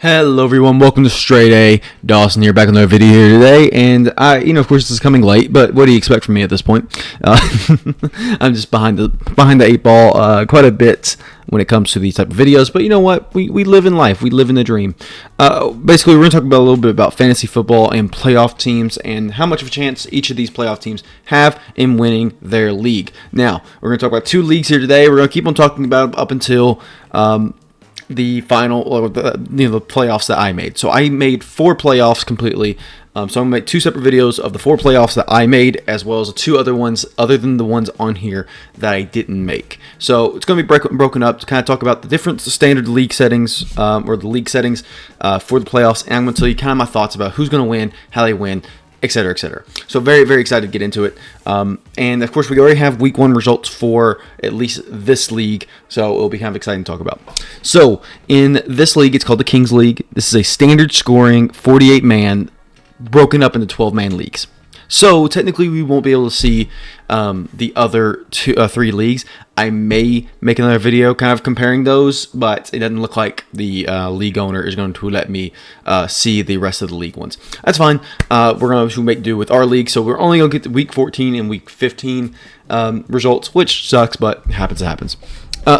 Hello everyone, welcome to StraightA. Dawson here, back on another video here today, and of course this is coming late, but what do you expect from me at this point? I'm just behind the eight ball quite a bit when it comes to these type of videos, but you know what? We live in life, we live in the dream. Basically, we're going to talk about a little bit about fantasy football and playoff teams and how much of a chance each of these playoff teams have in winning their league. Now, we're going to talk about two leagues here today. We're going to keep on talking about up until the final, or the playoffs that I made. So I made 4 playoffs completely. So I'm going to make 2 separate videos of the 4 playoffs that I made, as well as 2 other ones other than the ones on here that I didn't make. So it's going to be broken up to kind of talk about the different standard league settings, or the league settings for the playoffs. And I'm going to tell you kind of my thoughts about who's going to win, how they win, etc., etc. So very, very excited to get into it. And of course, we already have week 1 results for at least this league, so it'll be kind of exciting to talk about. So in this league, it's called the Kings League. This is a standard scoring 48-man broken up into 12-man leagues. So technically, we won't be able to see the other 3 leagues. I may make another video kind of comparing those, but it doesn't look like the league owner is going to let me see the rest of the league ones. That's fine. We're going to make do with our league, so we're only going to get the week 14 and week 15 results, which sucks, but happens.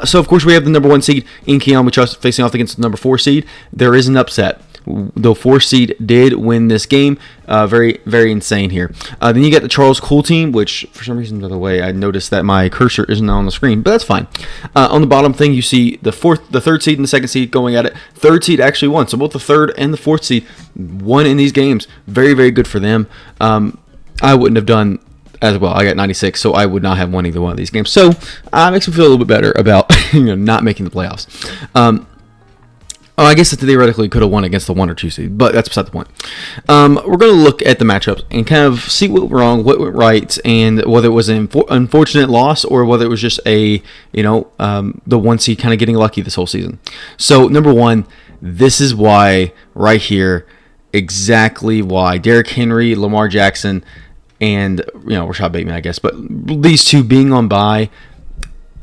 So, of course, we have the number 1 seed in Keon, which is facing off against the number 4 seed. There is an upset. The 4 seed did win this game. Very, very insane here. Then you get the Charles Cool team, which for some reason, by the way, I noticed that my cursor isn't on the screen, but that's fine. On the bottom thing, you see the 3rd seed and the 2nd seed going at it. 3rd seed actually won, so both the 3rd and the 4th seed won in these games. Very, very good for them. I wouldn't have done as well. I got 96, so I would not have won either one of these games. So it makes me feel a little bit better about not making the playoffs. I guess it theoretically could have won against the 1 or 2 seed, but that's beside the point. We're going to look at the matchups and kind of see what went wrong, what went right, and whether it was an unfortunate loss or whether it was just the 1 seed kind of getting lucky this whole season. So, number 1, this is why, right here, exactly why Derrick Henry, Lamar Jackson, and Rashad Bateman, I guess, but these 2 being on bye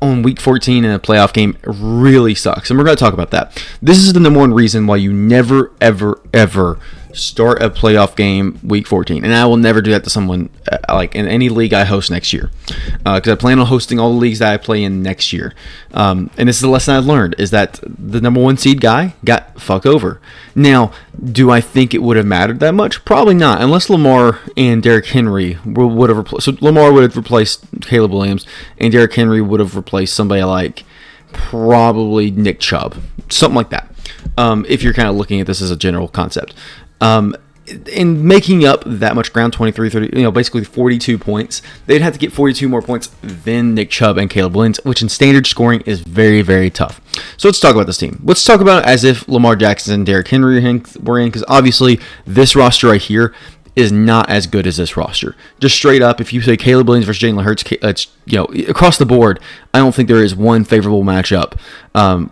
on week 14 in a playoff game really sucks, and we're going to talk about that. This is the number 1 reason why you never, ever start a playoff game week 14, and I will never do that to someone like in any league I host next year, because I plan on hosting all the leagues that I play in next year. And this is the lesson I've learned, is that the number 1 seed guy got fucked over. Now, do I think it would have mattered that much? Probably not, unless Lamar and Derrick Henry would have replaced. So Lamar would have replaced Caleb Williams, and Derrick Henry would have replaced somebody like probably Nick Chubb, something like that. If you're kind of looking at this as a general concept. In making up that much ground, 23, 30, basically 42 points, they'd have to get 42 more points than Nick Chubb and Caleb Williams, which in standard scoring is very, very tough. So let's talk about this team. Let's talk about it as if Lamar Jackson and Derrick Henry were in, because obviously this roster right here is not as good as this roster. Just straight up, if you say Caleb Williams versus Jalen Hurts, across the board, I don't think there is one favorable matchup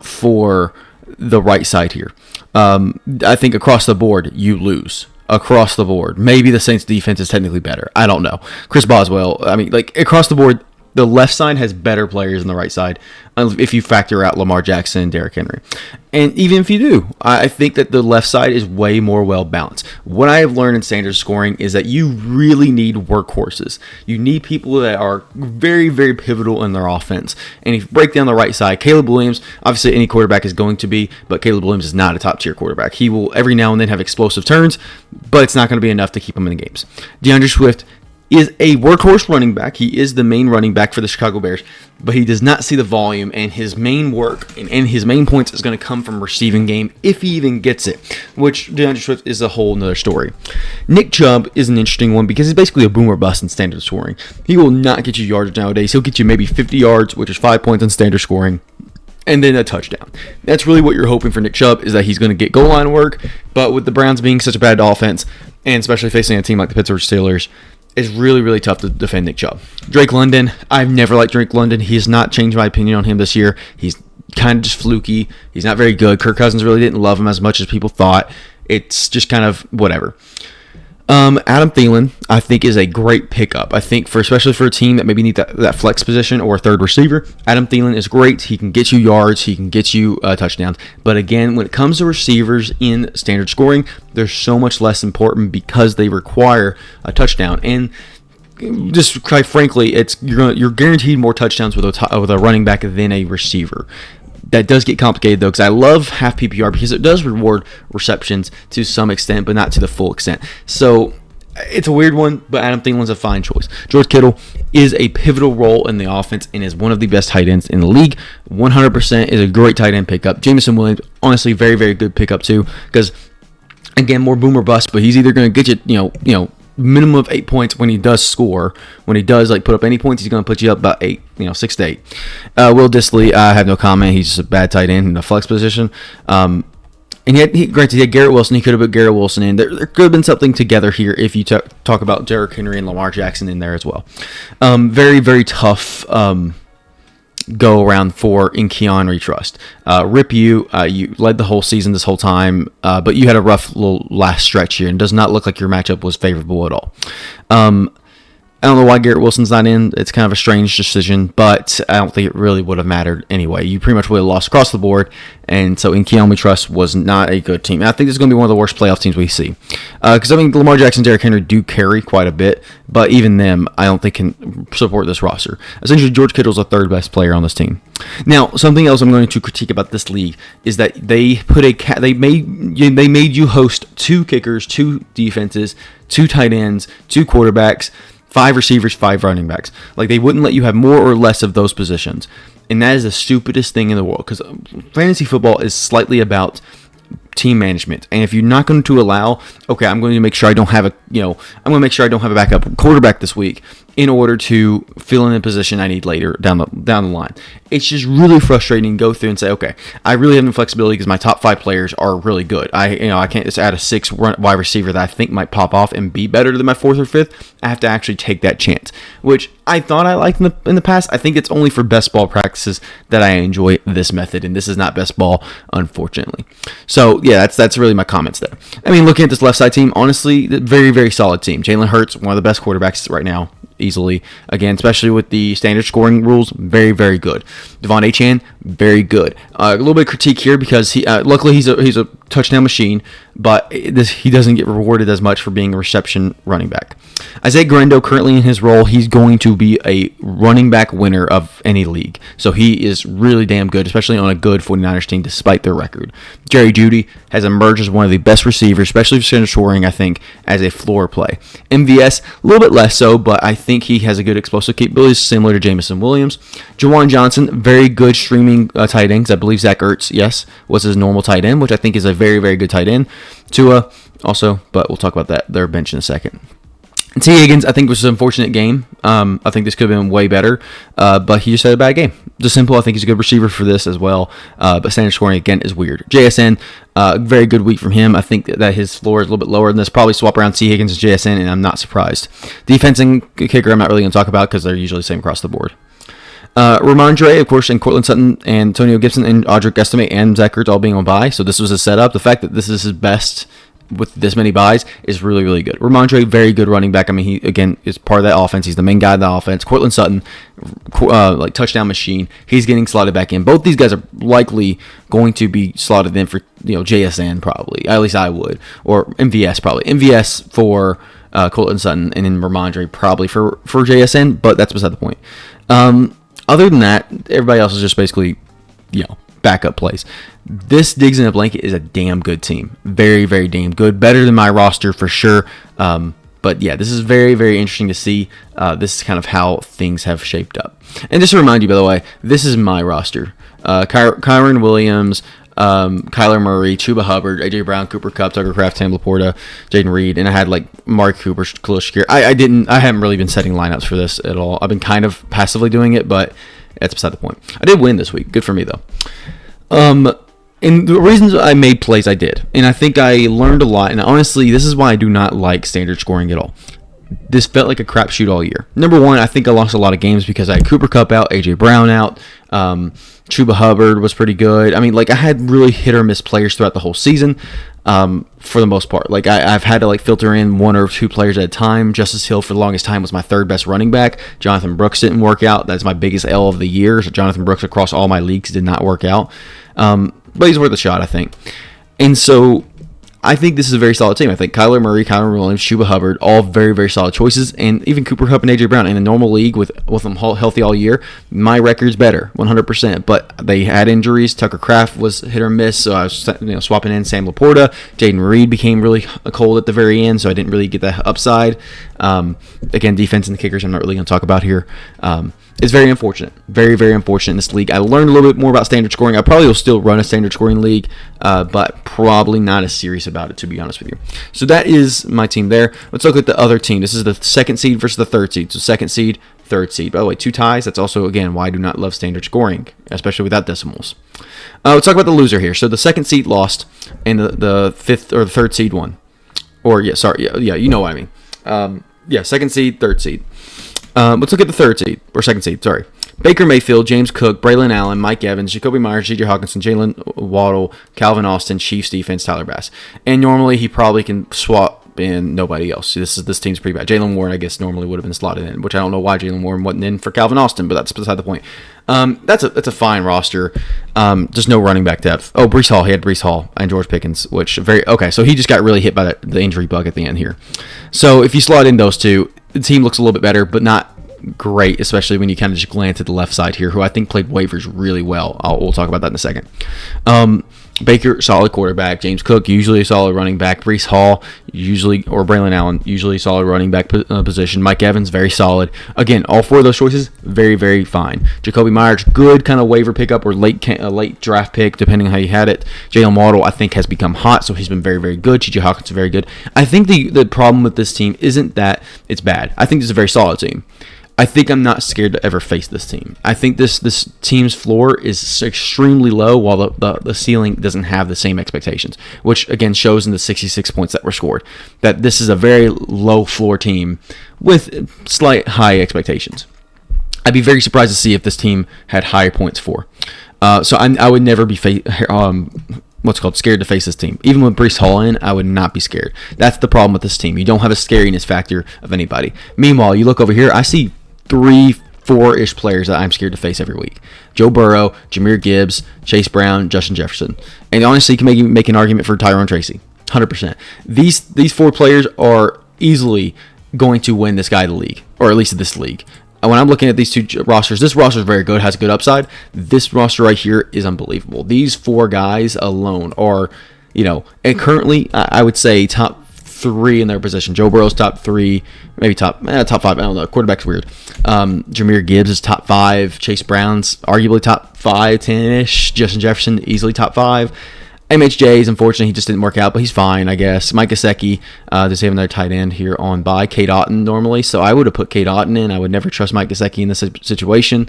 for the right side here. I think across the board, you lose. Across the board. Maybe the Saints defense is technically better. I don't know. Chris Boswell, across the board, the left side has better players than the right side if you factor out Lamar Jackson and Derrick Henry. And even if you do, I think that the left side is way more well-balanced. What I have learned in standard scoring is that you really need workhorses. You need people that are very, very pivotal in their offense. And if you break down the right side, Caleb Williams, obviously any quarterback is going to be, but Caleb Williams is not a top-tier quarterback. He will every now and then have explosive turns, but it's not going to be enough to keep him in the games. DeAndre Swift is a workhorse running back. He is the main running back for the Chicago Bears, but he does not see the volume, and his main work and his main points is going to come from receiving game, if he even gets it, which DeAndre Swift is a whole nother story. Nick Chubb is an interesting one because he's basically a boomer bust in standard scoring. He will not get you yards nowadays. He'll get you maybe 50 yards, which is 5 points in standard scoring, and then a touchdown. That's really what you're hoping for Nick Chubb, is that he's going to get goal line work, but with the Browns being such a bad offense, and especially facing a team like the Pittsburgh Steelers, it's really, really tough to defend Nick Chubb. Drake London, I've never liked Drake London. He has not changed my opinion on him this year. He's kind of just fluky. He's not very good. Kirk Cousins really didn't love him as much as people thought. It's just kind of whatever. Adam Thielen, I think, is a great pickup. I think especially for a team that maybe need that flex position or a third receiver, Adam Thielen is great. He can get you yards. He can get you touchdowns. But again, when it comes to receivers in standard scoring, they're so much less important because they require a touchdown. And just quite frankly, you're guaranteed more touchdowns with a running back than a receiver. That does get complicated, though, because I love half PPR because it does reward receptions to some extent, but not to the full extent. So it's a weird one, but Adam Thielen's a fine choice. George Kittle is a pivotal role in the offense and is one of the best tight ends in the league. 100% is a great tight end pickup. Jameson Williams, honestly, very, very good pickup, too, because, again, more boom or bust, but he's either going to get you, minimum of 8 points when he does score. When he does put up any points, he's going to put you up about 8, 6 to 8. Will Dissly, I have no comment. He's just a bad tight end in the flex position. And granted, he had Garrett Wilson. He could have put Garrett Wilson in. There could have been something together here if you talk about Derrick Henry and Lamar Jackson in there as well. Very, very tough go around for Inkeon Trust. Rip you led the whole season this whole time, but you had a rough little last stretch here, and does not look like your matchup was favorable at all. I don't know why Garrett Wilson's not in. It's kind of a strange decision, but I don't think it really would have mattered anyway. You pretty much would have lost across the board, and so Inkeon Trust was not a good team. And I think this is going to be one of the worst playoff teams we see. Because, Lamar Jackson and Derrick Henry do carry quite a bit, but even them, I don't think can support this roster. Essentially, George Kittle's the third best player on this team. Now, something else I'm going to critique about this league is that they made you host 2 kickers, 2 defenses, 2 tight ends, 2 quarterbacks, 5 receivers, 5 running backs. Like, they wouldn't let you have more or less of those positions. And that is the stupidest thing in the world, because fantasy football is slightly about team management. And if you're not going to allow, okay, I'm going to make sure I don't have a backup quarterback this week in order to fill in a position I need later down the line. It's just really frustrating to go through and say, okay, I really have no flexibility because my top 5 players are really good. I can't just add a 6 wide receiver that I think might pop off and be better than my 4th or 5th. I have to actually take that chance, which I thought I liked in the past. I think it's only for best ball practices that I enjoy this method, and this is not best ball, unfortunately. So yeah, that's really my comments there. Looking at this left side team, honestly, very, very solid team. Jalen Hurts, one of the best quarterbacks right now, easily. Again, especially with the standard scoring rules, very, very good. Devon Achane, very good. A little bit of critique here because luckily he's a touchdown machine, but he doesn't get rewarded as much for being a reception running back. Isaiah Guerrero, currently in his role, he's going to be a running back winner of any league. So he is really damn good, especially on a good 49ers team despite their record. Jerry Jeudy has emerged as one of the best receivers, especially for standard scoring, I think, as a floor play. MVS, a little bit less so, but I think he has a good explosive capabilities, similar to Jameson Williams. Juwan Johnson, very good streaming tight ends. I believe Zach Ertz, yes, was his normal tight end, which I think is a very, very good tight end. Tua, also, but we'll talk about their bench in a second. And T. Higgins, I think, was an unfortunate game. I think this could have been way better, but he just had a bad game. Just simple. I think he's a good receiver for this as well, but standard scoring, again, is weird. JSN, very good week from him. I think that his floor is a little bit lower than this. Probably swap around T. Higgins and JSN, and I'm not surprised. Defense and kicker, I'm not really going to talk about because they're usually the same across the board. Ramondre, of course, and Cortland Sutton, and Antonio Gibson, and Audric Estime, and Zach Ertz all being on bye. So this was a setup. The fact that this is his best with this many buys is really, really good. Ramondre, very good running back. He, again, is part of that offense. He's the main guy of the offense. Cortland Sutton, touchdown machine. He's getting slotted back in. Both these guys are likely going to be slotted in for, JSN probably. At least I would. Or MVS probably. MVS for Cortland Sutton, and then Ramondre probably for JSN, but that's beside the point. Other than that, everybody else is just basically, backup plays. This Diggs in a Blanket is a damn good team. Very, very damn good. Better than my roster for sure. But yeah, this is very, very interesting to see. This is kind of how things have shaped up. And just to remind you, by the way, this is my roster. Kyron Williams, Kyler Murray, Chuba Hubbard, AJ Brown, Cooper Kupp, Tucker Kraft, Sam Laporta, Jaden Reed, and I had Mark Cooper, Khalil Shakir. I haven't really been setting lineups for this at all. I've been kind of passively doing it, but that's beside the point. I did win this week. Good for me though. And the reasons I made plays, I did. And I think I learned a lot. And honestly, this is why I do not like standard scoring at all. This felt like a crapshoot all year. Number one, I think I lost a lot of games because I had Cooper Kupp out, AJ Brown out. Chuba Hubbard was pretty good. I had really hit or miss players throughout the whole season. for the most part. Like I've had to like filter in one or two players at a time. Justice Hill for the longest time was my third best running back. Jonathan Brooks didn't work out. That's my biggest L of the year. So Jonathan Brooks across all my leagues did not work out. But he's worth a shot, I think. And so I think this is a very solid team. I think Kyler Murray, Kyler Williams, Chuba Hubbard, all very, very solid choices. And even Cooper Kupp and A.J. Brown in a normal league with them healthy all year, my record's better, 100%. But they had injuries. Tucker Kraft was hit or miss, so I was swapping in Sam Laporta. Jaden Reed became really cold at the very end, so I didn't really get that upside. Again, defense and the kickers I'm not really going to talk about here. It's very unfortunate. Very, very unfortunate in this league. I learned a little bit more about standard scoring. I probably will still run a standard scoring league, but probably not as serious about it, to be honest with you. So that is my team there. Let's look at the other team. This is the second seed versus the third seed. So second seed, third seed. By the way, 2 ties. That's also, again, why I do not love standard scoring, especially without decimals. Let's talk about the loser here. So the second seed lost, and the fifth or the third seed won. Or, yeah, you know what I mean. Second seed, third seed. Let's look at the third seed, or second seed, sorry. Baker Mayfield, James Cook, Braylon Allen, Mike Evans, Jacoby Myers, J.J. Hawkinson, Jalen Waddle, Calvin Austin, Chiefs defense, Tyler Bass. And normally he probably can swap in nobody else. This team's pretty bad. Jalen Warren, I guess, normally would have been slotted in, which I don't know why Jalen Warren wasn't in for Calvin Austin, but that's beside the point. That's a fine roster. Just no running back depth. Oh, Breece Hall. He had Breece Hall and George Pickens, so he just got really hit by the injury bug at the end here. So if you slot in those two, the team looks a little bit better, but not great, especially when you kind of just glance at the left side here, who I think played waivers really well. We'll talk about that in a second. Baker, solid quarterback. James Cook, usually a solid running back. Breece Hall, or Braylon Allen, usually a solid running back position. Mike Evans, very solid. Again, all 4 of those choices, very, very fine. Jacoby Myers, good kind of waiver pickup or late draft pick, depending on how you had it. Jalen Waddle, I think, has become hot, so he's been very, very good. J.J. Hawkins, very good. I think the problem with this team isn't that it's bad. I think it's a very solid team. I think I'm not scared to ever face this team. I think this team's floor is extremely low, while the ceiling doesn't have the same expectations, which again shows in the 66 points that were scored. That this is a very low floor team with slight high expectations. I'd be very surprised to see if this team had higher points for. So I would never be scared to face this team. Even with Breece Hall in, I would not be scared. That's the problem with this team. You don't have a scariness factor of anybody. Meanwhile, you look over here, I see 3-4-ish players that I'm scared to face every week. Joe Burrow, Jahmyr Gibbs, Chase Brown, Justin Jefferson. And honestly, you can make an argument for Tyrone Tracy. 100%. These 4 players are easily going to win this guy the league, or at least this league. When I'm looking at these 2 rosters, this roster is very good, has a good upside. This roster right here is unbelievable. These 4 guys alone are, and currently, I would say top 3 in their position. Joe Burrow's top 3, maybe top 5. I don't know. Quarterback's weird. Jahmyr Gibbs is top 5. Chase Brown's arguably top 5, 10-ish. Justin Jefferson easily top 5. MHJ is unfortunate. He just didn't work out, but he's fine, I guess. Mike Gesicki, does have another tight end here on bye. Cade Otton normally, so I would have put Cade Otton in. I would never trust Mike Gesicki in this situation.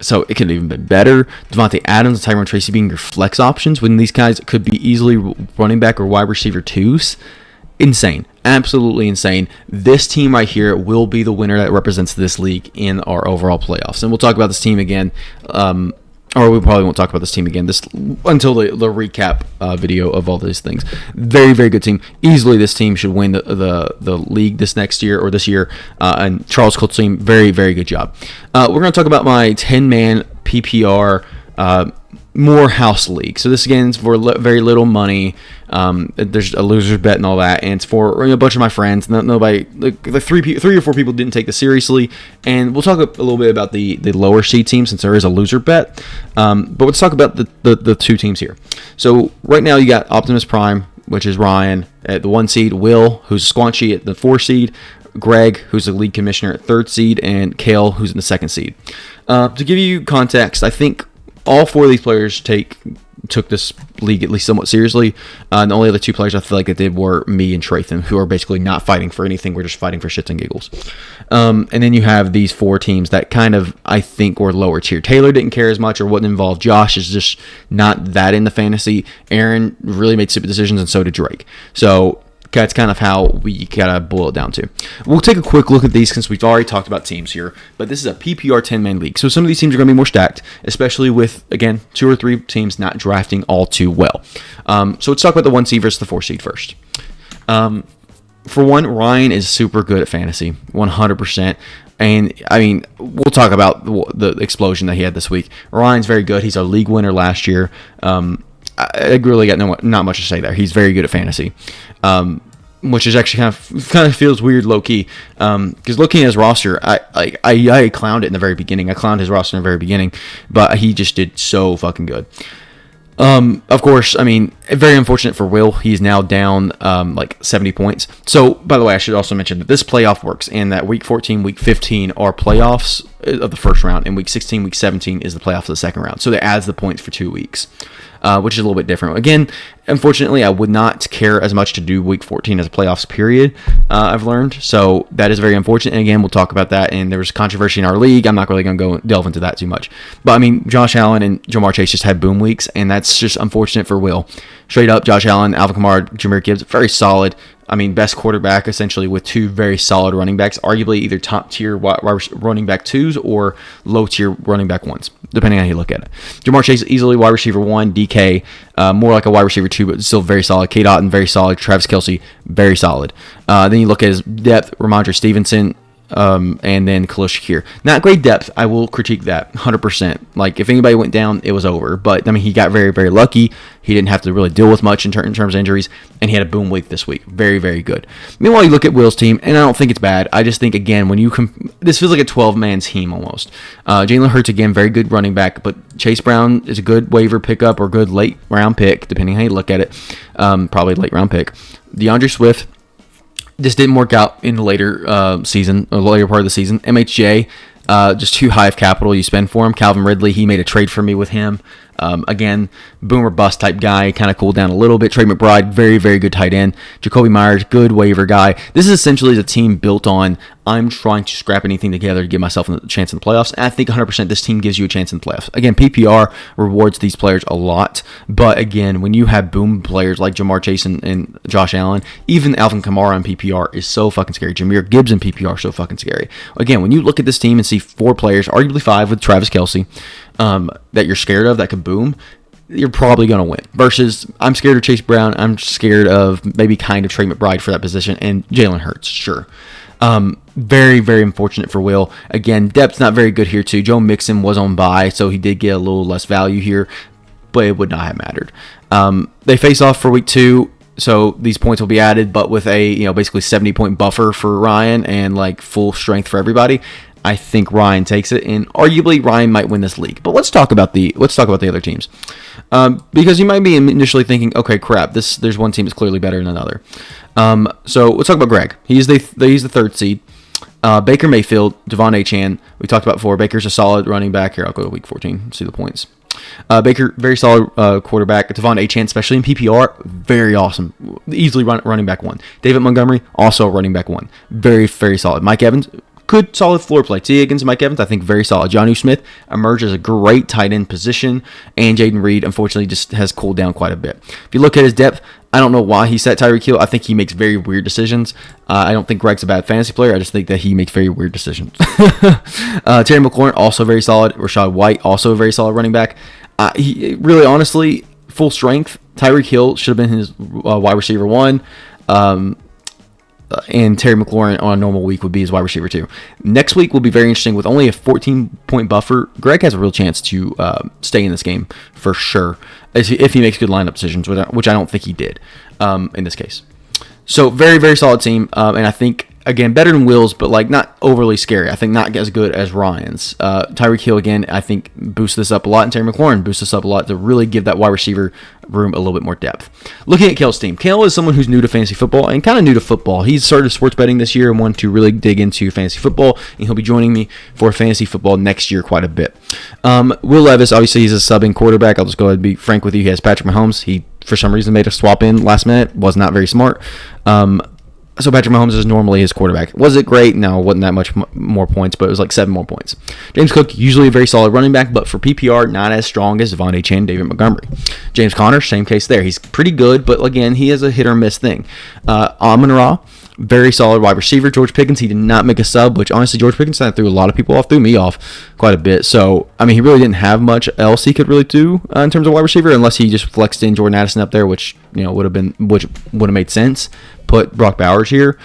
So it could have even been better. Devontae Adams and Tyrone Tracy being your flex options when these guys could be easily running back or wide receiver 2s. Insane. Absolutely insane. This team right here will be the winner that represents this league in our overall playoffs. And we'll talk about this team again. Or we probably won't talk about this team again until the recap video of all these things. Very, very good team. Easily this team should win the league this next year or this year. And Charles Colt's team, very, very good job. We're going to talk about my 10-man PPR Morehouse League. So this again is for very little money. There's a loser's bet and all that, and it's for a bunch of my friends. Nobody, the 3 or 4 people didn't take this seriously. And we'll talk a little bit about the lower seed team since there is a loser bet. But let's talk about the 2 teams here. So right now you got Optimus Prime, which is Ryan at the 1 seed, Will, who's Squanchy at the 4 seed, Greg, who's the league commissioner at 3rd seed, and Kale, who's in the 2nd seed. To give you context, I think all 4 of these players took this league at least somewhat seriously. The only other 2 players I feel like that did were me and Trathan, who are basically not fighting for anything. We're just fighting for shits and giggles. And then you have these 4 teams that kind of, I think, were lower tier. Taylor didn't care as much or wasn't involved. Josh is just not that into fantasy. Aaron really made stupid decisions, and so did Drake. So That's kind of how we gotta boil it down to. We'll take a quick look at these since we've already talked about teams here, but this is a PPR 10-man league. So some of these teams are going to be more stacked, especially with, again, 2 or 3 teams not drafting all too well. So let's talk about the 1 seed versus the 4 seed first. For one, Ryan is super good at fantasy, 100%. And, I mean, we'll talk about the explosion that he had this week. Ryan's very good. He's a league winner last year. I really got not much to say there. He's very good at fantasy, which is actually kind of feels weird low key. Because looking at his roster, I clowned it in the very beginning. I clowned his roster in the very beginning, but he just did so fucking good. Of course, I mean, very unfortunate for Will. He's now down like 70 points. So, by the way, I should also mention that this playoff works and that week 14, week 15 are playoffs of the first round, and week 16, week 17 is the playoff of the second round. So, it adds the points for 2 weeks, which is a little bit different. Again, unfortunately, I would not care as much to do week 14 as a playoffs period, I've learned. So, that is very unfortunate. And again, we'll talk about that. And there was controversy in our league. I'm not really going to go delve into that too much. But, I mean, Josh Allen and Jamar Chase just had boom weeks, and that's just unfortunate for Will. Straight up, Josh Allen, Alvin Kamara, Jahmyr Gibbs, very solid. I mean, best quarterback essentially with 2 very solid running backs, arguably either top tier running back 2s or low tier running back 1s, depending on how you look at it. Jamar Chase easily wide receiver 1, DK more like a wide receiver 2, but still very solid. K. Dotton very solid. Travis Kelce very solid. Then you look at his depth: Ramondre Stevenson. And then Khalil Shakir. Not great depth. I will critique that 100%. Like, if anybody went down, it was over. But, I mean, he got very, very lucky. He didn't have to really deal with much in terms of injuries, and he had a boom week this week. Very, very good. Meanwhile, you look at Will's team, and I don't think it's bad. I just think, again, when you this feels like a 12-man team almost. Jalen Hurts, again, very good running back, but Chase Brown is a good waiver pickup or good late-round pick, depending on how you look at it. Probably late-round pick. DeAndre Swift. This didn't work out in the later season, or later part of the season. MHJ, just too high of capital you spend for him. Calvin Ridley, he made a trade for me with him. Again, boomer bust type guy, kind of cooled down a little bit. Trey McBride, very, very good tight end. Jacoby Myers, good waiver guy. This is essentially the team built on, I'm trying to scrap anything together to give myself a chance in the playoffs. And I think 100% this team gives you a chance in the playoffs. Again, PPR rewards these players a lot. But again, when you have boom players like Jamar Chase and Josh Allen, even Alvin Kamara in PPR is so fucking scary. Jahmyr Gibbs in PPR is so fucking scary. Again, when you look at this team and see 4 players, arguably 5 with Travis Kelce, that you're scared of that could boom, you're probably going to win. Versus, I'm scared of Chase Brown. I'm scared of maybe kind of Trey McBride for that position, and Jalen Hurts, sure. Very, very unfortunate for Will. Again, depth's not very good here too. Joe Mixon was on bye, so he did get a little less value here, but it would not have mattered. They face off for week 2. So these points will be added, but with a basically 70-point buffer for Ryan and like full strength for everybody. I think Ryan takes it, and arguably Ryan might win this league. But let's talk about the other teams, because you might be initially thinking, okay, crap, there's one team that's clearly better than another. So let's talk about Greg. He's the 3rd seed. Baker Mayfield, Devon Achane. We talked about before. Baker's a solid running back. Here, I'll go to week 14. See the points. Baker, very solid quarterback. Devon Achane, especially in PPR, very awesome. Easily running back 1. David Montgomery, also running back 1. Very, very solid. Mike Evans, good solid floor play. T. Higgins and Mike Evans, I think very solid. Jonnu Smith emerged as a great tight end position, and Jaden Reed, unfortunately, just has cooled down quite a bit. If you look at his depth, I don't know why he set Tyreek Hill. I think he makes very weird decisions. I don't think Greg's a bad fantasy player. I just think that he makes very weird decisions. Terry McLaurin, also very solid. Rashad White, also a very solid running back. He really, honestly, full strength. Tyreek Hill should have been his wide receiver 1. And Terry McLaurin on a normal week would be his wide receiver 2. Next week will be very interesting. With only a 14-point buffer, Greg has a real chance to stay in this game for sure, if he makes good lineup decisions, which I don't think he did in this case. So very, very solid team, and I think, again, better than Will's, but like not overly scary. I think not as good as Ryan's. Tyreek Hill, again, I think boosts this up a lot, and Terry McLaurin boosts this up a lot to really give that wide receiver room a little bit more depth. Looking at Kale's team, Kale is someone who's new to fantasy football and kind of new to football. He's started sports betting this year and wanted to really dig into fantasy football, and he'll be joining me for fantasy football next year quite a bit. Will Levis, obviously, he's a subbing quarterback. I'll just go ahead and be frank with you. He has Patrick Mahomes. He, for some reason, made a swap in last minute. Was not very smart. So Patrick Mahomes is normally his quarterback. Was it great? No, it wasn't that much more points, but it was like 7 more points. James Cook, usually a very solid running back, but for PPR, not as strong as Devontae Chan, David Montgomery. James Conner, same case there. He's pretty good, but again, he has a hit or miss thing. Amon-Ra, very solid wide receiver. George Pickens, he did not make a sub, which honestly, George Pickens threw a lot of people off, threw me off quite a bit. So, I mean, he really didn't have much else he could really do in terms of wide receiver, unless he just flexed in Jordan Addison up there, which would have made sense. Put Brock Bowers here,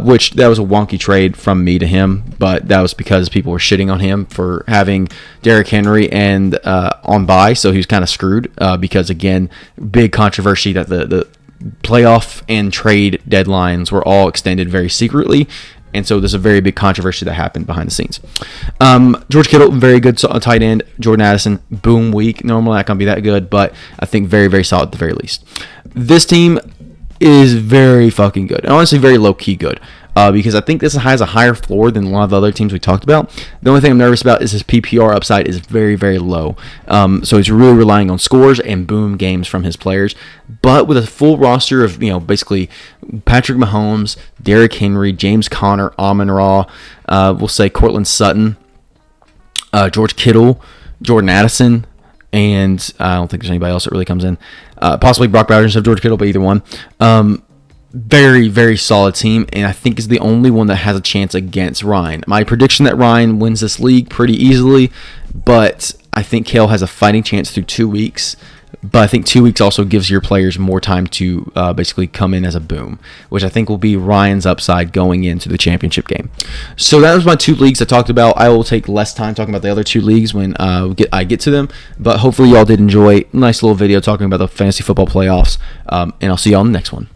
which that was a wonky trade from me to him, but that was because people were shitting on him for having Derrick Henry and on bye, so he was kind of screwed because, again, big controversy that the playoff and trade deadlines were all extended very secretly, and so there's a very big controversy that happened behind the scenes. George Kittle, very good tight end. Jordan Addison, boom week. Normally not going to be that good, but I think very, very solid at the very least. This team is very fucking good, and honestly very low-key good, because I think this has a higher floor than a lot of the other teams we talked about. The only thing I'm nervous about is his PPR upside is very, very low, so he's really relying on scores and boom games from his players. But with a full roster of basically Patrick Mahomes, Derrick Henry, James Conner, Amon-Ra, we'll say Cortland Sutton, George Kittle, Jordan Addison, and I don't think there's anybody else that really comes in. Possibly Brock Bowers instead of George Kittle, but either one. Very, very solid team, and I think is the only one that has a chance against Ryan. My prediction that Ryan wins this league pretty easily, but I think Kale has a fighting chance through 2 weeks. But I think 2 weeks also gives your players more time to basically come in as a boom, which I think will be Ryan's upside going into the championship game. So that was my 2 leagues I talked about. I will take less time talking about the other 2 leagues when I get to them. But hopefully y'all did enjoy a nice little video talking about the fantasy football playoffs. And I'll see y'all in the next one.